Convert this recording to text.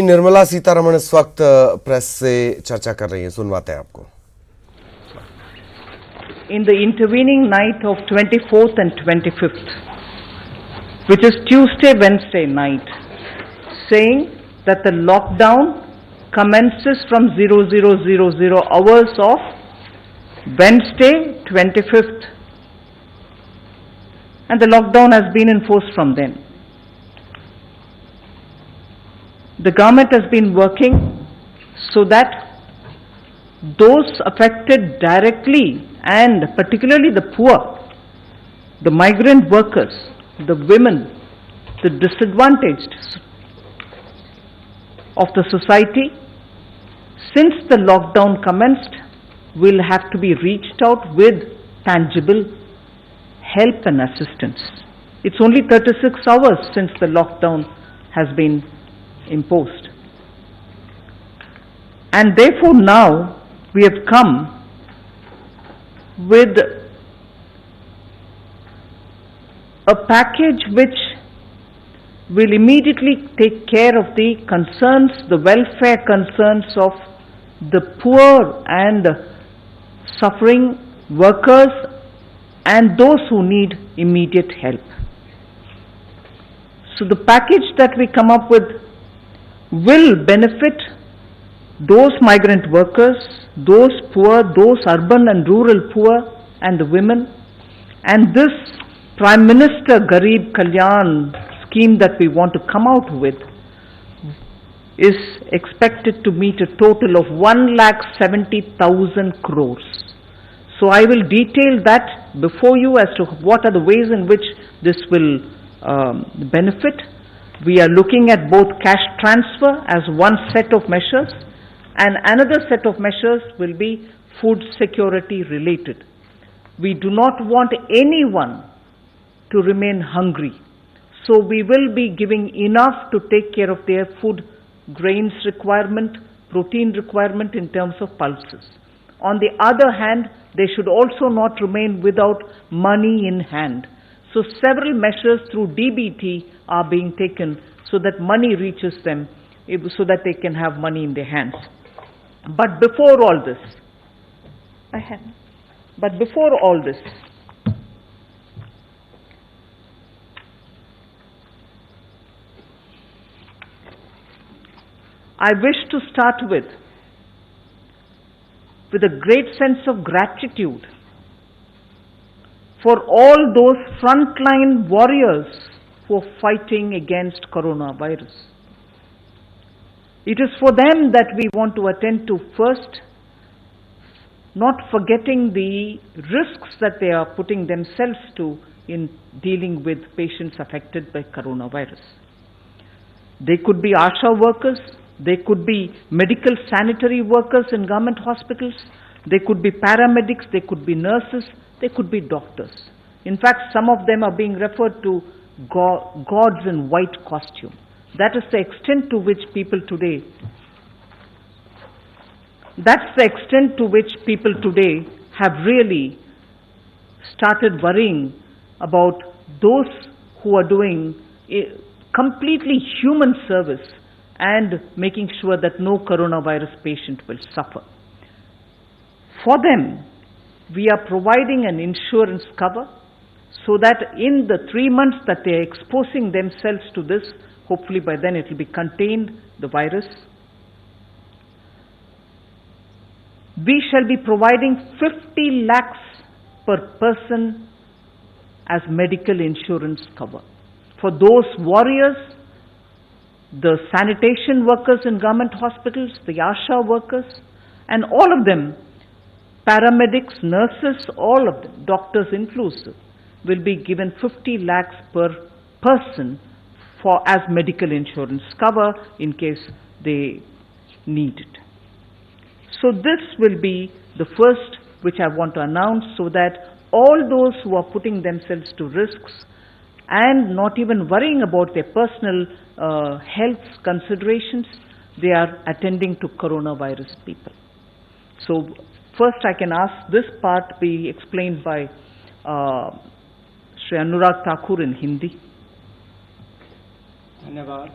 निर्मला सीतारमण इस वक्त प्रेस से चर्चा कर रही हैं, सुनवाते हैं आपको। In the intervening night of 24th and 25th, which is Tuesday, Wednesday night, saying that the lockdown commences from 0000 hours of Wednesday 25th, and the lockdown has been enforced from then. The government has been working so that those affected directly, and particularly the poor, the migrant workers, the women, the disadvantaged of the society, since the lockdown commenced, will have to be reached out with tangible help and assistance. It's only 36 hours since the lockdown has been imposed. And therefore now we have come with a package which will immediately take care of the concerns, the welfare concerns of the poor and suffering workers and those who need immediate help. So the package that we come up with will benefit those migrant workers, those poor, those urban and rural poor and the women. And this Prime Minister Garib Kalyan scheme that we want to come out with is expected to meet a total of 1,70,000 crores. So I will detail that before you as to what are the ways in which this will benefit. We are looking at both cash transfer as one set of measures, and another set of measures will be food security related. We do not want anyone to remain hungry. So we will be giving enough to take care of their food grains requirement, protein requirement in terms of pulses. On the other hand, they should also not remain without money in hand. So several measures through DBT are being taken so that money reaches them, so that they can have money in their hands. But before all this, I wish to start with a great sense of gratitude for all those frontline warriors who are fighting against coronavirus. It is for them that we want to attend to first, not forgetting the risks that they are putting themselves to in dealing with patients affected by coronavirus. They could be ASHA workers, they could be medical sanitary workers in government hospitals, they could be paramedics, they could be nurses, they could be doctors. In fact, some of them are being referred to gods in white costume. That's the extent to which people today have really started worrying about those who are doing a completely human service and making sure that no coronavirus patient will suffer. For them, we are providing an insurance cover so that in the 3 months that they are exposing themselves to this, hopefully by then it will be contained, the virus. We shall be providing 50 lakhs per person as medical insurance cover. For those warriors, the sanitation workers in government hospitals, the ASHA workers, and all of them, paramedics, nurses, all of them, doctors inclusive, will be given 50 lakhs per person as medical insurance cover in case they need it. So this will be the first which I want to announce, so that all those who are putting themselves to risks and not even worrying about their personal health considerations, they are attending to coronavirus people. So first I can ask this part be explained by Shri Anurag Thakur in Hindi. धन्यवाद।